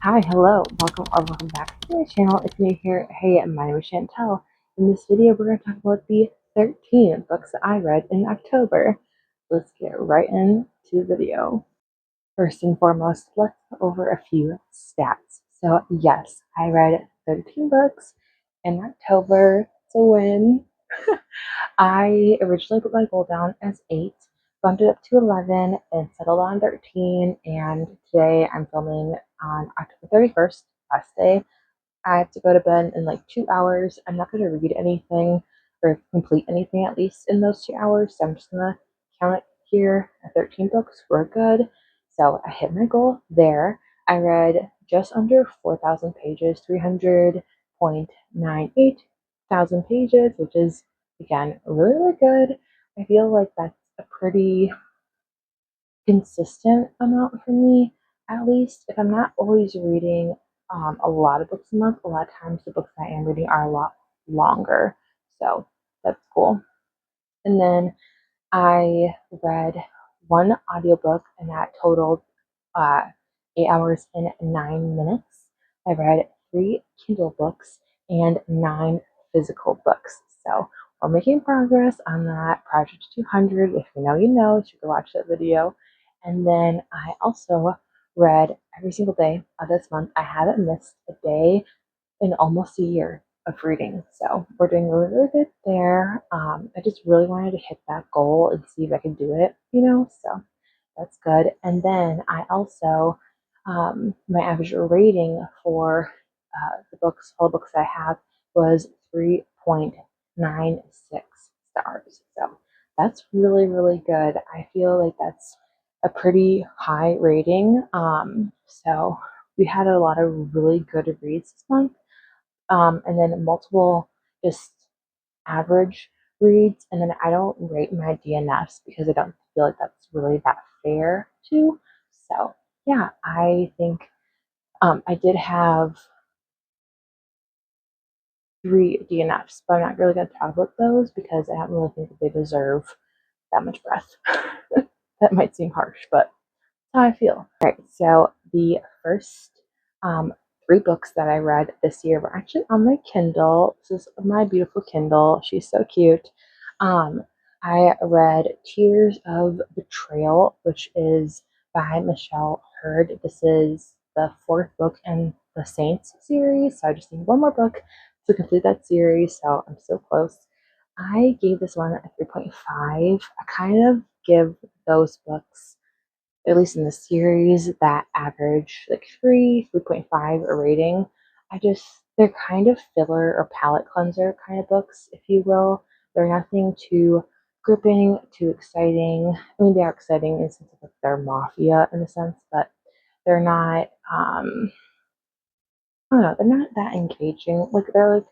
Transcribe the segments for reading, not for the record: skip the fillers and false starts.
Hi, hello, welcome back to my channel. If you're new here, hey, my name is Chantel. In this video, we're going to talk about the 13 books that I read in October. Let's get right into the video. First and foremost, let's go over a few stats. So yes, I read 13 books in October. It's a win. I originally put my goal down as 8, bumped it up to 11, and settled on 13. And today I'm filming on October 31st, last day. I have to go to bed in like 2 hours. I'm not going to read anything or complete anything at least in those 2 hours. So I'm just going to count it here at 13 books. We're good. So I hit my goal there. I read just under 4,000 pages, 300.98 thousand pages, which is again really, really good. I feel like that's a pretty consistent amount for me, at least. If I'm not always reading a lot of books a month, a lot of times the books I am reading are a lot longer. So that's cool. And then I read one audiobook, and that totaled 8 hours and 9 minutes. I read 3 Kindle books and 9 physical books. So we're making progress on that Project 200. If you know, you know, you should go watch that video. And then I also read every single day of this month. I haven't missed a day in almost a year of reading. So we're doing really, really good there. I just really wanted to hit that goal and see if I could do it, so that's good. And then I also, my average rating for all the books I have was 3.96 stars. So that's really, really good. I feel like that's a pretty high rating. So we had a lot of really good reads this month, and then multiple just average reads. And then I don't rate my DNFs because I don't feel like that's really that fair to. So yeah, I think I did have 3 DNFs, but I'm not really going to talk about those because I don't really think that they deserve that much breath. That might seem harsh, but that's how I feel. All right, so the first 3 books that I read this year were actually on my Kindle. This is my beautiful Kindle. She's so cute. I read Tears of Betrayal, which is by Michelle Hurd. This is the 4th book in the Saints series, so I just need one more book to complete that series, so I'm so close. I gave this one a 3.5. I kind of give those books, at least in the series, that average like 3.5 a rating. They're kind of filler or palate cleanser kind of books, if you will. They're nothing too gripping, too exciting. I mean, they are exciting in the sense of like they're mafia in a sense, but they're not I don't know, they're not that engaging. Like they're like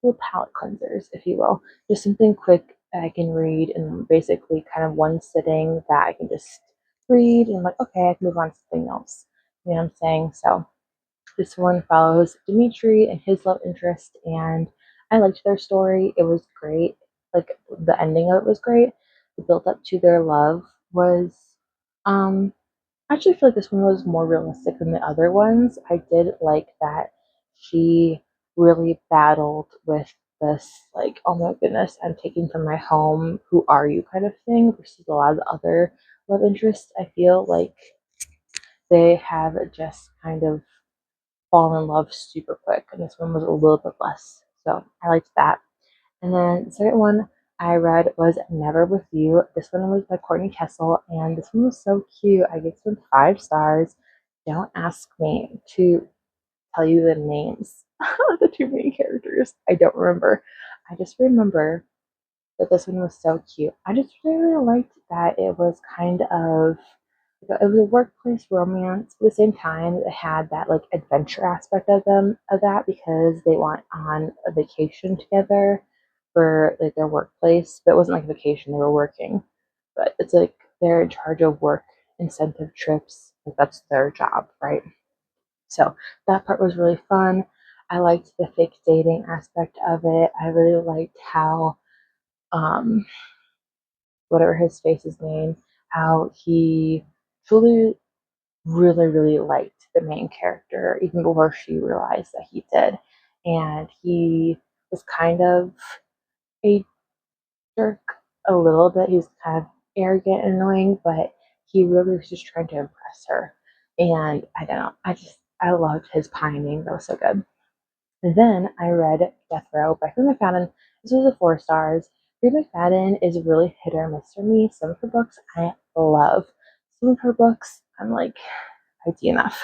little palate cleansers, if you will. Just something quick that I can read in basically kind of one sitting that I can just read and like, okay, I can move on to something else. You know what I'm saying? So this one follows Dimitri and his love interest, and I liked their story. It was great. Like the ending of it was great. The build up to their love was um I actually feel like this one was more realistic than the other ones. I did like that she really battled with this, like, oh my goodness, I'm taken from my home, who are you kind of thing, versus a lot of the other love interests. I feel like they have just kind of fallen in love super quick, and this one was a little bit less. So I liked that. And then the second one I read was Never With You. This one was by Courtney Kessel, and this one was so cute. I gave this one 5 stars. Don't ask me to tell you the names of the 2 main characters. I don't remember. I just remember that this one was so cute. I just really liked that it was kind of, it was a workplace romance, but at the same time it had that like adventure aspect of that, because they went on a vacation together for like their workplace, but it wasn't like a vacation, they were working. But it's like they're in charge of work incentive trips. Like that's their job, right? So that part was really fun. I liked the fake dating aspect of it. I really liked how um whatever his face's name, how he truly really, really liked the main character even before she realized that he did. And he was kind of a jerk a little bit. He was kind of arrogant and annoying, but he really was just trying to impress her. And I don't know, I loved his pining. That was so good. And then I read Death Row by Freema McFadden. This was a 4 stars. Freema McFadden is really hit or miss for me. Some of her books I love. Some of her books I'm like, I DNF.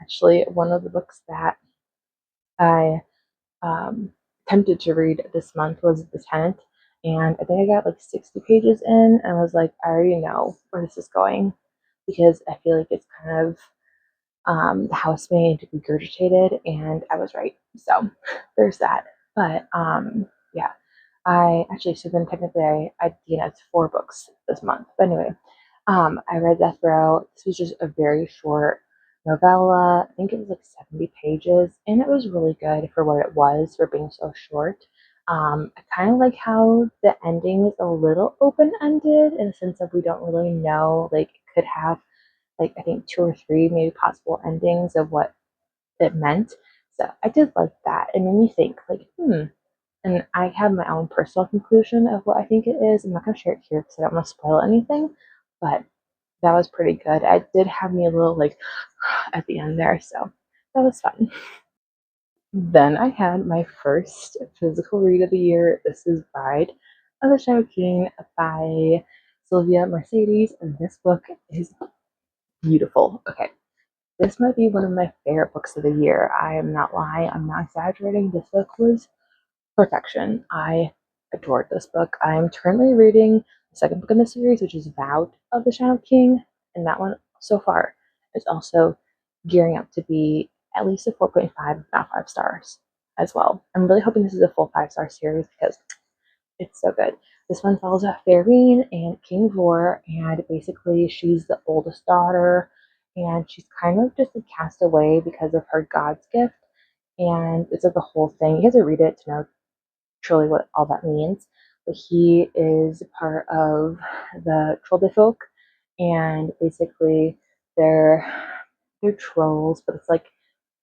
Actually, one of the books that I attempted to read this month was The Tenant, and I think I got like 60 pages in, and I was like, I already know where this is going because I feel like it's kind of the housemaid regurgitated, and I was right. So there's that. But yeah, I actually so then technically I DNF'd 4 books this month. But anyway, I read Death Row. This was just a very short novella. I think it was like 70 pages, and it was really good for what it was for being so short. I kind of like how the ending is a little open ended in the sense that we don't really know, like, it could have like I think 2 or 3 maybe possible endings of what it meant. So I did like that. It made me think, like, and I have my own personal conclusion of what I think it is. I'm not going to share it here because I don't want to spoil anything, but that was pretty good. It did have me a little like at the end there, so that was fun. Then I had my first physical read of the year. This is Bride of the Shadow King by Sylvia Mercedes, and this book is beautiful. Okay, this might be one of my favorite books of the year. I am not lying, I'm not exaggerating. This book was perfection. I adored this book. I am currently reading the second book in the series, which is Vowed of the Shadow King, and that one so far is also gearing up to be at least a 4.5, if not 5 stars as well. I'm really hoping this is a full 5 star series because it's so good. This one follows Fairine and King Vor, and basically she's the oldest daughter, and she's kind of just a castaway because of her God's gift. And it's like the whole thing. You have to read it to know truly what all that means. But he is part of the Trolldefolk, and basically they're they're trolls, but it's like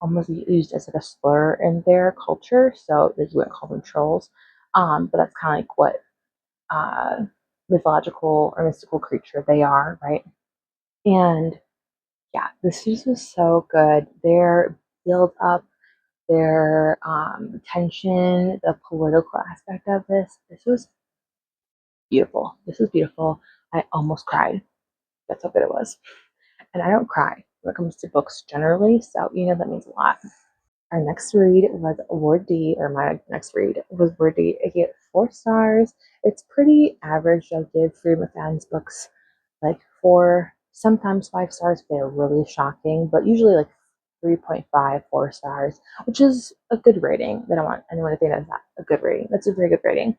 almost used as like a slur in their culture. So like you wouldn't call them trolls. But that's kind of like what uh, mythological or mystical creature they are, right? And yeah, this series was so good. Their build up, their tension, the political aspect of this was beautiful. This was beautiful. I almost cried. That's how good it was. And I don't cry when it comes to books generally, so that means a lot. Our next read was Word D, or my next read was Word D. I gave it 4 stars. It's pretty average. I give Freema fans books like 4, sometimes 5 stars if they're really shocking, but usually like 3.5, 4 stars, which is a good rating. They don't want anyone to think that's not a good rating. That's a very good rating.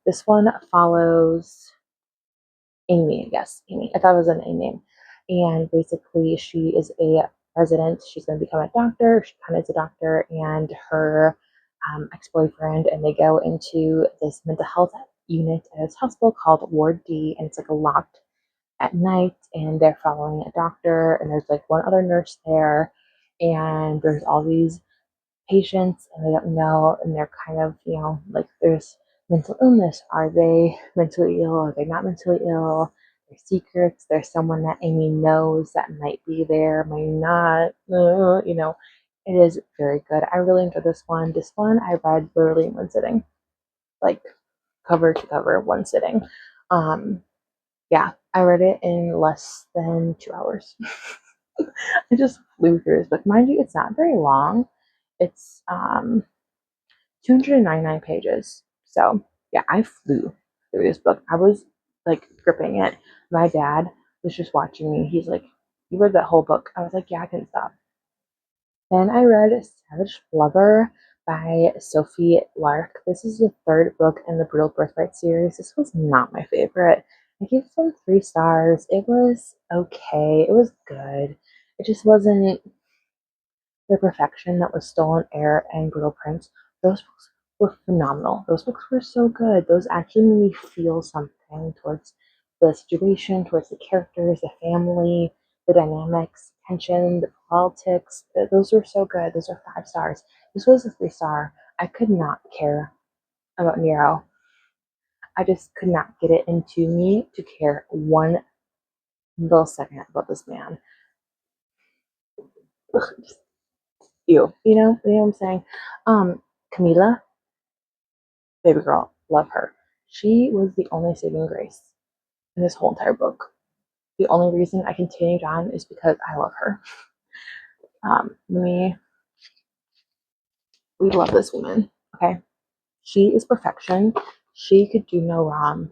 This one follows Amy, yes, Amy. I thought it was an A name. And basically, she is a resident. She's going to become a doctor. She kind of is a doctor, and her ex boyfriend, and they go into this mental health unit at this hospital called Ward D, and it's like a locked at night, and they're following a doctor, and there's like one other nurse there, and there's all these patients, and they don't know, and they're kind of, like there's mental illness. Are they mentally ill? Are they not mentally ill? There's secrets. There's someone that Amy knows that might be there, might not. It is very good. I really enjoyed this one. This one I read literally in one sitting, like cover to cover, one sitting. Yeah, I read it in less than 2 hours. I just flew through this book. Mind you, it's not very long. It's 299 pages. So yeah, I flew through this book. I was like gripping it. My dad was just watching me. He's like, "You read that whole book?" I was like, "Yeah, I couldn't stop." Then I read Savage Lover by Sophie Lark. This is the third book in the Brutal Birthright series. This was not my favorite. I gave this one 3 stars. It was okay. It was good. It just wasn't the perfection that was Stolen Air and Brutal Prince. Those books were phenomenal. Those books were so good. Those actually made me feel something towards the situation, towards the characters, the family. the dynamics, tension, the politics, those were so good. Those are 5 stars. This was a 3 star. I could not care about Nero. I just could not get it into me to care 1 millisecond about this man. Ugh, just you know what I'm saying? Camila, baby girl, love her. She was the only saving grace in this whole entire book. The only reason I continued on is because I love her. Me, we love this woman. Okay, she is perfection. She could do no wrong.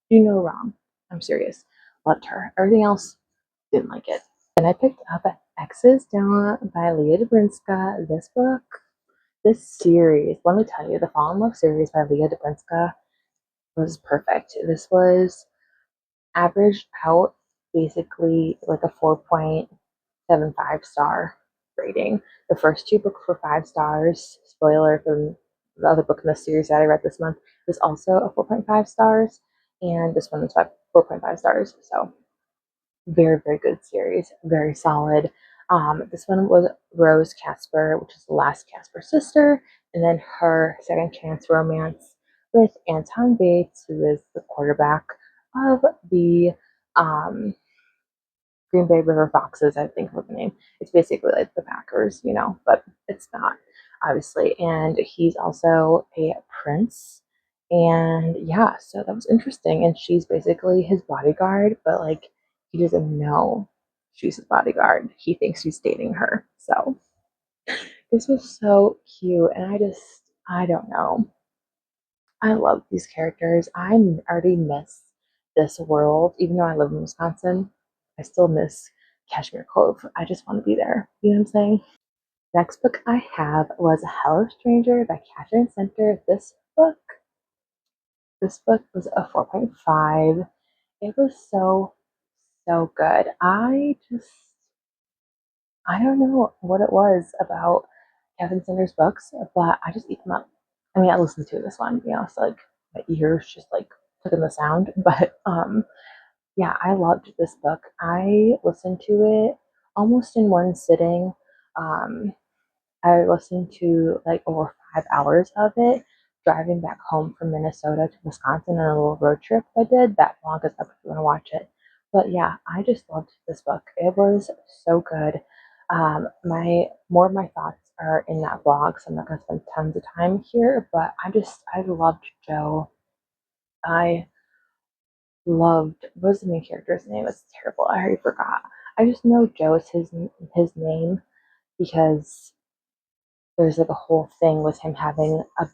Do no wrong. I'm serious. Loved her. Everything else, didn't like it. And I picked up X's Down by Leah Dobrinska. This book, this series, let me tell you, the Fall in Love series by Leah Dobrinska was perfect. This was averaged out basically like a 4.75 star rating. The first 2 books were 5 stars. Spoiler from the other book in the series that I read this month was also a 4.5 stars, and this one was 4.5 stars. So very, very good series, very solid. This one was Rose Casper, which is the last Casper sister, and then her second chance romance with Anton Bates, who is the quarterback of the um, Green Bay River Foxes, I think was the name. It's basically like the Packers, but it's not, obviously. And he's also a prince. And yeah, so that was interesting. And she's basically his bodyguard, but like he doesn't know she's his bodyguard. He thinks she's dating her. So this was so cute. And I don't know. I love these characters. I already miss this world. Even though I live in Wisconsin, I still miss Kashmir Cove. I just want to be there. You know what I'm saying? Next book I have was A Hello Stranger by Catherine Center. This book was a 4.5. It was so, so good. I don't know what it was about Catherine Center's books, but I just eat them up. I mean, I listened to this one, so like my ears just like took in the sound. But yeah, I loved this book. I listened to it almost in one sitting. Um, I listened to like over 5 hours of it driving back home from Minnesota to Wisconsin on a little road trip I did. That long is up if you want to watch it. But yeah, I just loved this book. It was so good. My more of my thoughts are in that blog, so I'm not gonna spend tons of time here, but I loved Joe. I loved what was the main character's name? It's terrible. I already forgot. I just know Joe is his name because there's like a whole thing with him having a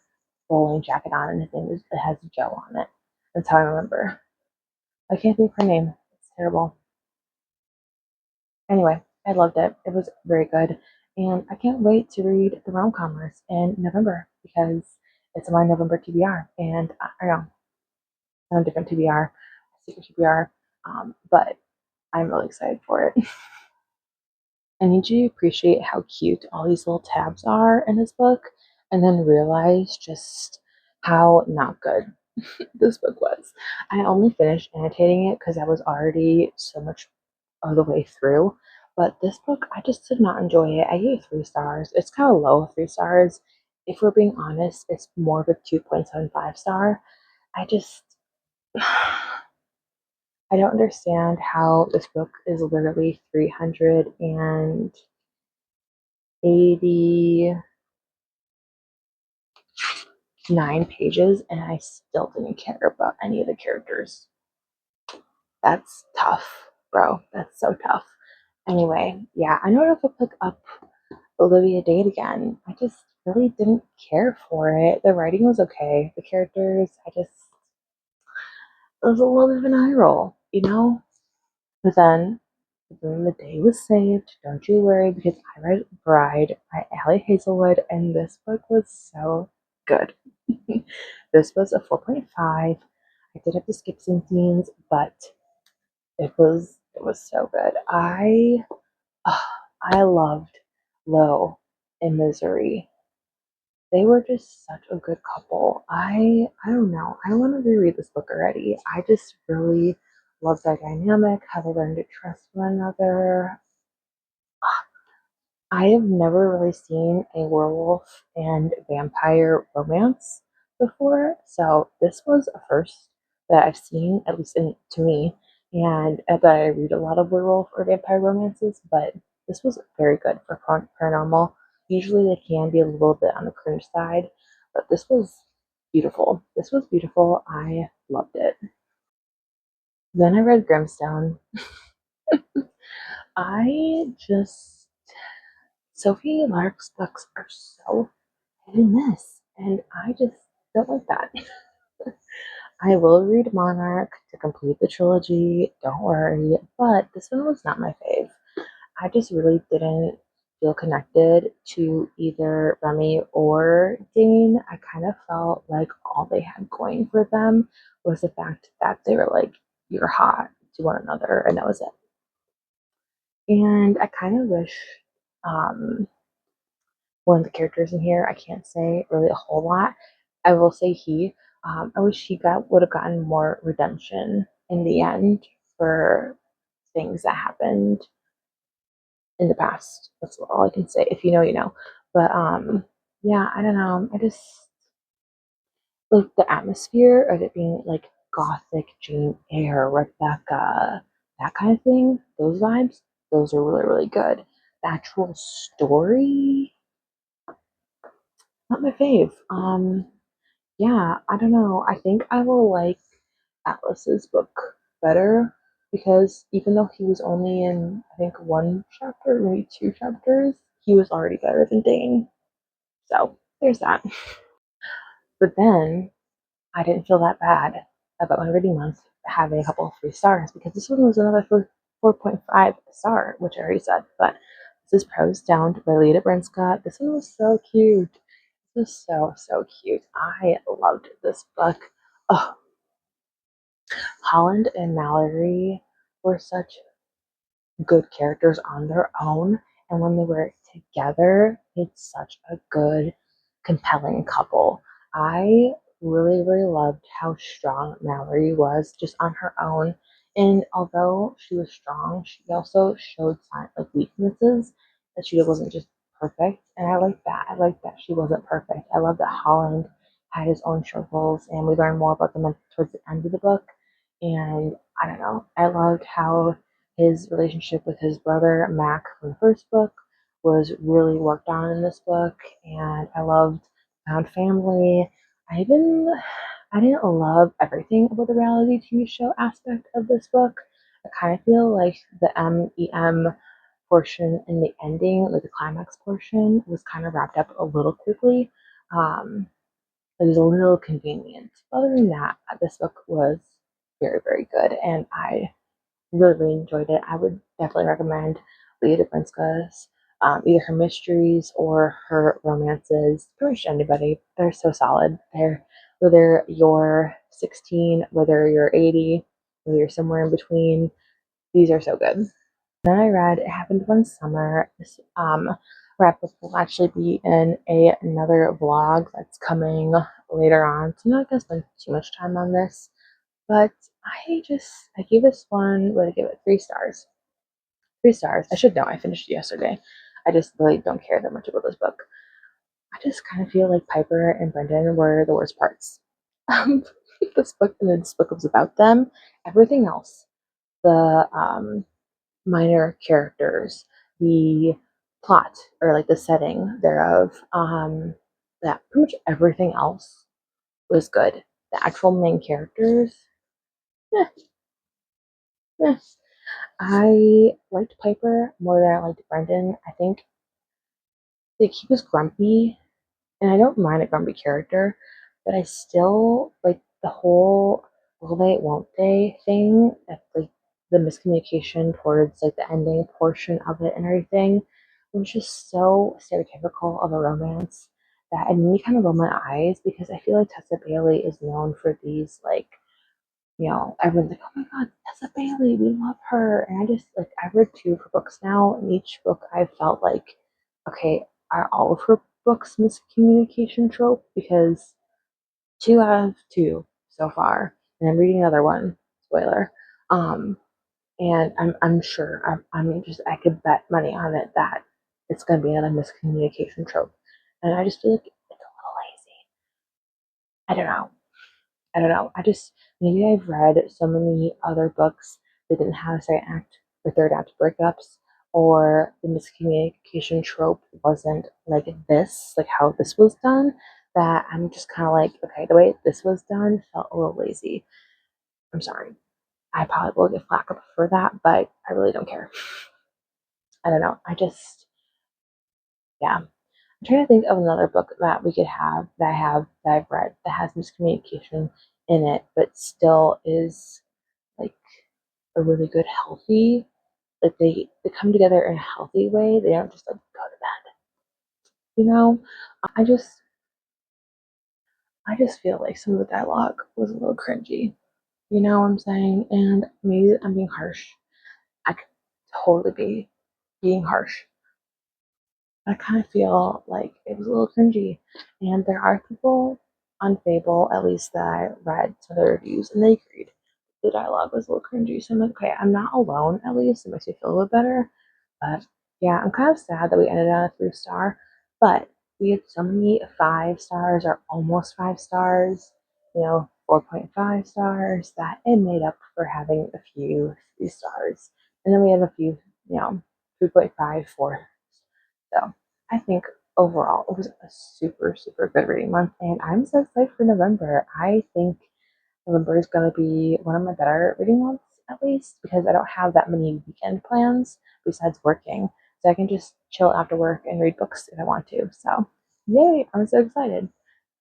bowling jacket on, and his name it has Joe on it. That's how I remember. I can't think of her name. It's terrible. Anyway, I loved it. It was very good, and I can't wait to read the rom-commers in November because it's my November TBR, and I know on a different TBR, secret TBR, but I'm really excited for it. I need you to appreciate how cute all these little tabs are in this book, and then realize just how not good this book was. I only finished annotating it because I was already so much of the way through. But this book, I just did not enjoy it. I gave it 3 stars. It's kind of low 3 stars. If we're being honest, it's more of a 2.75 star. I just, I don't understand how this book is literally 389 pages and I still didn't care about any of the characters. That's tough, bro. That's so tough. Anyway, yeah, I don't know if I'll pick up Olivia Dade again. I just really didn't care for it. The writing was okay. The characters, it was a little bit of an eye roll. But then the day was saved. Don't you worry, because I read Bride by Allie Hazelwood, and this book was so good. This was a 4.5. I did have to skip some scenes, but it was so good. I loved Lo and Misery. They were just such a good couple. I don't know. I want to reread this book already. I just really love their dynamic, how they learn to trust one another. I have never really seen a werewolf and vampire romance before, so this was a first that I've seen, at least to me. And that I read a lot of werewolf or vampire romances, but this was very good for paranormal. Usually they can be a little bit on the cringe side, but this was beautiful. This was beautiful. I loved it. Then I read Grimstone. I just Sophie Lark's books are so hit and miss, and I just don't like that. I will read Monarch to complete the trilogy, don't worry, but this one was not my fave. I just really didn't feel connected to either Remy or Dane. I kind of felt like all they had going for them was the fact that they were like, you're hot to one another, and that was it. And I kind of wish um, one of the characters in here. I can't say really a whole lot. I will say he. I wish he would have gotten more redemption in the end for things that happened in the past. That's all I can say. If you know, you know. But yeah, I don't know. I just like the atmosphere of it being like gothic Jane Eyre, Rebecca, that kind of thing. Those vibes, those are really, really good. The actual story, not my fave. Yeah, I don't know. I think I will like Atlas's book better because even though he was only in, I think, one chapter, maybe two chapters, he was already better than Dane. So there's that. But then I didn't feel that bad about my reading month having a couple of 3 stars because this one was another 4.5 star, which I already said. But this is Prose Down by Lita Brenska. This one was so cute. This was so, so cute. I loved this book. Oh, Holland and Mallory were such good characters on their own, and when they were together, it's such a good, compelling couple. I really, really loved how strong Mallory was just on her own. And although she was strong, she also showed signs like weaknesses that she wasn't just perfect. And I like that. I like that she wasn't perfect. I love that Holland had his own struggles, and we learn more about them towards the end of the book. And I don't know. I loved how his relationship with his brother Mac from the first book was really worked on in this book, and I loved found family. I didn't love everything about the reality TV show aspect of this book. I kind of feel like the MEM portion in the ending, like the climax portion, was kind of wrapped up a little quickly. It was a little convenient. Other than that, this book was very, very good, and I really, really enjoyed it. I would definitely recommend Leah Dobrinska's either her mysteries or her romances. Pretty much anybody. They're so solid. They're whether you're 16, whether you're 80, whether you're somewhere in between. These are so good. Then I read It Happened One Summer. This wrap up will actually be in another vlog that's coming later on. So I'm not gonna spend too much time on this. But I gave this one, would I give it 3 stars? 3 stars. I should know. I finished it yesterday. I just really don't care that much about this book. I just kind of feel like Piper and Brendan were the worst parts. Um, this book was about them. Everything else, the minor characters, the plot, or like the setting thereof, that pretty much everything else was good. The actual main characters, eh, eh. I liked Piper more than I liked Brendan. I think like he was grumpy, and I don't mind a grumpy character, but I still like the whole will they, won't they thing. That like the miscommunication towards like the ending portion of it and everything was just so stereotypical of a romance that it made me kind of roll my eyes because I feel like Tessa Bailey is known for these like everyone's like, oh my god, Tessa Bailey, we love her. And I just like I've read 2 of her books now, and each book I felt like, okay, are all of her books miscommunication trope? Because 2 out of 2 so far, and I'm reading another one, spoiler. Um, and I'm sure I could bet money on it that it's going to be another miscommunication trope. And I just feel like it's a little lazy. I don't know. I don't know. I just maybe I've read so many other books that didn't have a second act or third act breakups, or the miscommunication trope wasn't like this, like how this was done. That I'm just kind of like, okay, the way this was done felt a little lazy. I'm sorry. I probably will get flack up for that, but I really don't care. I don't know. Yeah. I'm trying to think of another book that we could have that I've read that has miscommunication in it, but still is like a really good, healthy, like they come together in a healthy way. They don't just like go to bed, you know? I just, I just feel like some of the dialogue was a little cringy. You know what I'm saying? And maybe I'm being harsh. I could totally be being harsh. I kind of feel like it was a little cringy. And there are people on Fable, at least that I read some of the reviews, and they agreed the dialogue was a little cringy. So I'm like, okay, I'm not alone, at least. It makes me feel a little better. But yeah, I'm kind of sad that we ended on a 3 star. But we had so many 5 stars or almost 5 stars, 4.5 stars, that it made up for having a few 3 stars. And then we had a few, 3.5, 4. So I think overall it was a super, super good reading month. And I'm so excited for November. I think November is going to be one of my better reading months, at least, because I don't have that many weekend plans besides working. So I can just chill after work and read books if I want to. So, yay, I'm so excited.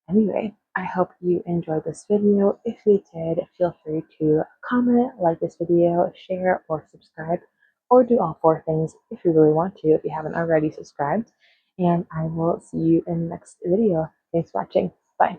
Anyway, I hope you enjoyed this video. If you did, feel free to comment, like this video, share, or subscribe, or do all 4 things if you really want to, if you haven't already subscribed. And I will see you in the next video. Thanks for watching. Bye.